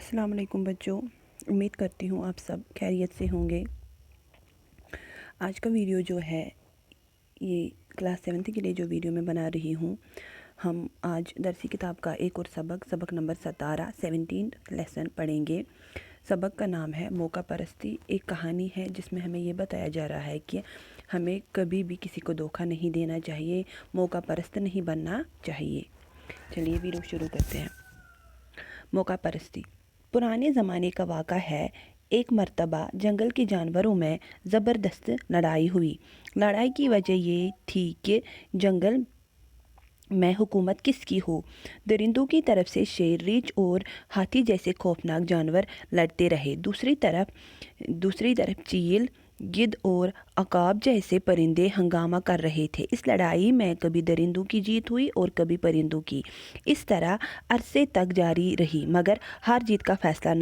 السلام علیکم بچوں، امید کرتی ہوں آپ سب خیریت سے ہوں گے۔ آج کا ویڈیو جو ہے یہ کلاس 7 کے لیے جو ویڈیو میں بنا رہی ہوں، ہم آج درسی کتاب کا ایک اور سبق نمبر 17 لیسن پڑھیں گے۔ سبق کا نام ہے موقع پرستی۔ ایک کہانی ہے جس میں ہمیں یہ بتایا جا رہا ہے کہ ہمیں کبھی بھی کسی کو دھوکہ نہیں دینا چاہیے، موقع پرست نہیں بننا چاہیے۔ چلیے ویڈیو شروع کرتے ہیں۔ موقع پرستی پرانے زمانے کا واقعہ ہے۔ ایک مرتبہ جنگل کے جانوروں میں زبردست لڑائی ہوئی۔ لڑائی کی وجہ یہ تھی کہ جنگل میں حکومت کس کی ہو۔ درندوں کی طرف سے شیر، ریچھ اور ہاتھی جیسے خوفناک جانور لڑتے رہے۔ دوسری طرف چیل، گدھ اور عقاب جیسے پرندے ہنگامہ کر رہے تھے۔ اس لڑائی میں کبھی درندوں کی جیت ہوئی اور کبھی پرندوں کی۔ اس طرح عرصے تک جاری رہی، مگر ہار جیت کا فیصلہ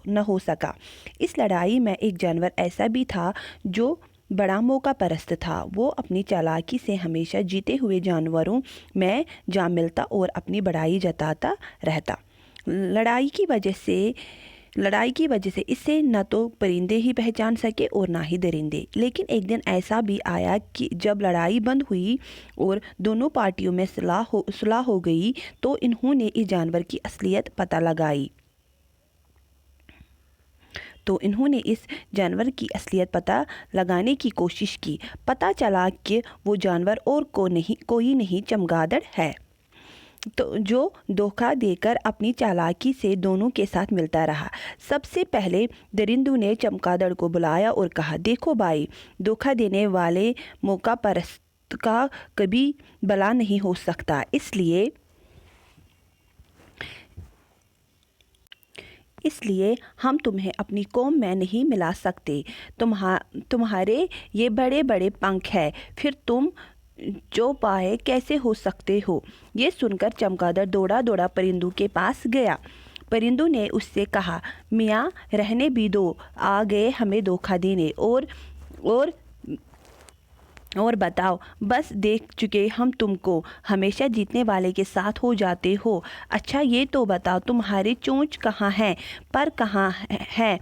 نہ ہو سکا۔ اس لڑائی میں ایک جانور ایسا بھی تھا جو بڑا موقع پرست تھا۔ وہ اپنی چالاکی سے ہمیشہ جیتے ہوئے جانوروں میں جا ملتا اور اپنی بڑائی جتاتا رہتا۔ لڑائی کی وجہ سے اسے نہ تو پرندے ہی پہچان سکے اور نہ ہی درندے۔ لیکن ایک دن ایسا بھی آیا کہ جب لڑائی بند ہوئی اور دونوں پارٹیوں میں صلح ہو گئی تو انہوں نے اس جانور کی اصلیت پتہ لگانے کی کوشش کی۔ پتہ چلا کہ وہ جانور اور کوئی نہیں چمگادڑ ہے، جو دھوکہ دے کر اپنی چالاکی سے دونوں کے ساتھ ملتا رہا۔ سب سے پہلے درندوں نے چمگادڑ کو بلایا اور کہا، دیکھو بھائی، دھوکہ دینے والے موقع پرست کا کبھی بھلا نہیں ہو سکتا، اس لیے ہم تمہیں اپنی قوم میں نہیں ملا سکتے۔ تمہارے یہ بڑے بڑے پنکھ ہیں، پھر تم چوپائے کیسے ہو سکتے ہو؟ یہ سن کر چمگادڑ دوڑا پرندوں کے پاس گیا۔ پرندوں نے اس سے کہا، میاں رہنے بھی دو، آ گئے ہمیں دھوکہ دینے، اور بتاؤ، بس دیکھ چکے ہم تم کو، ہمیشہ جیتنے والے کے ساتھ ہو جاتے ہو۔ اچھا یہ تو بتاؤ، تمہاری چونچ کہاں ہے، پر کہاں ہے،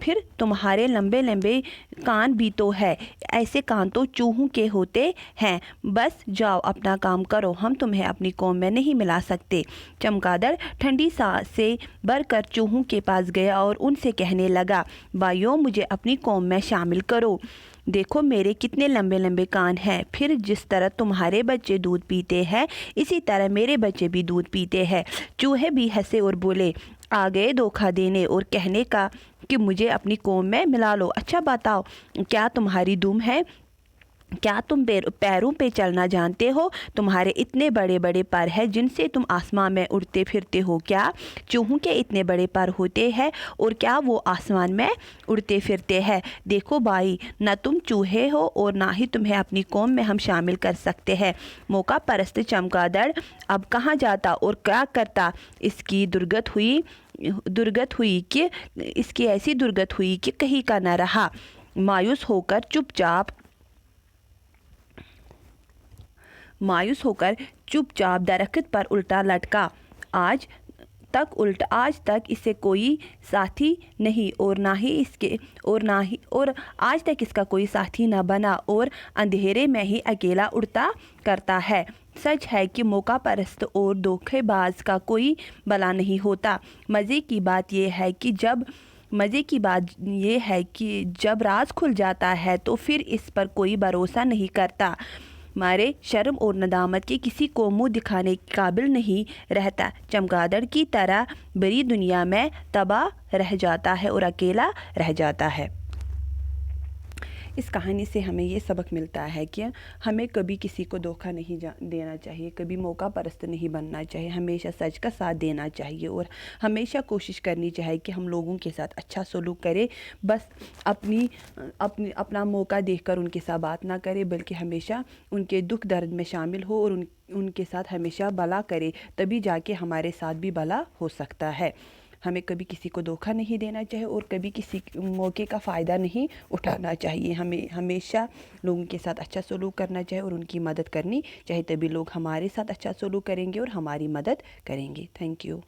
پھر تمہارے لمبے لمبے کان بھی تو ہے، ایسے کان تو چوہوں کے ہوتے ہیں۔ بس جاؤ اپنا کام کرو، ہم تمہیں اپنی قوم میں نہیں ملا سکتے۔ چمگادڑ ٹھنڈی سانسیں بھر کر چوہوں کے پاس گیا اور ان سے کہنے لگا، بھائیو مجھے اپنی قوم میں شامل کرو۔ دیکھو میرے کتنے لمبے لمبے کان ہیں، پھر جس طرح تمہارے بچے دودھ پیتے ہیں اسی طرح میرے بچے بھی دودھ پیتے ہیں۔ چوہے بھی ہنسے اور بولے، آ گئے دھوکہ دینے اور کہنے کا کہ مجھے اپنی قوم میں ملا لو۔ اچھا بتاؤ، کیا تمہاری دم ہے؟ کیا تم پیروں پہ چلنا جانتے ہو؟ تمہارے اتنے بڑے بڑے پر ہیں جن سے تم آسمان میں اڑتے پھرتے ہو کیا؟ چوہوں کے اتنے بڑے پر ہوتے ہیں اور کیا وہ آسمان میں اڑتے پھرتے ہیں؟ دیکھو بھائی، نہ تم چوہے ہو اور نہ ہی تمہیں اپنی قوم میں ہم شامل کر سکتے ہیں۔ موقع پرست چمگادڑ اب کہاں جاتا اور کیا کرتا؟ اس کی ایسی درگت ہوئی کہ کہیں کا نہ رہا۔ مایوس ہو کر چپ چاپ درخت پر الٹا لٹکا۔ آج تک اسے کوئی ساتھی نہیں اور آج تک اس کا کوئی ساتھی نہ بنا اور اندھیرے میں ہی اکیلا اڑتا کرتا ہے۔ سچ ہے کہ موقع پرست اور دھوکے باز کا کوئی بھلا نہیں ہوتا۔ مزے کی بات یہ ہے کہ جب راز کھل جاتا ہے تو پھر اس پر کوئی بھروسہ نہیں کرتا۔ مارے شرم اور ندامت کے کسی کو منہ دکھانے کے قابل نہیں رہتا۔ چمگادڑ کی طرح بڑی دنیا میں تباہ رہ جاتا ہے اور اکیلا رہ جاتا ہے۔ اس کہانی سے ہمیں یہ سبق ملتا ہے کہ ہمیں کبھی کسی کو دھوکہ نہیں دینا چاہیے، کبھی موقع پرست نہیں بننا چاہیے، ہمیشہ سچ کا ساتھ دینا چاہیے اور ہمیشہ کوشش کرنی چاہیے کہ ہم لوگوں کے ساتھ اچھا سلوک کریں۔ بس اپنا موقع دیکھ کر ان کے ساتھ بات نہ کرے، بلکہ ہمیشہ ان کے دکھ درد میں شامل ہو اور ان کے ساتھ ہمیشہ بھلا کرے، تبھی جا کے ہمارے ساتھ بھی بھلا ہو سکتا ہے۔ ہمیں کبھی کسی کو دھوکہ نہیں دینا چاہیے اور کبھی کسی موقع کا فائدہ نہیں اٹھانا چاہیے۔ ہمیں ہمیشہ لوگوں کے ساتھ اچھا سلوک کرنا چاہیے اور ان کی مدد کرنی چاہیے، تبھی لوگ ہمارے ساتھ اچھا سلوک کریں گے اور ہماری مدد کریں گے۔ Thank you.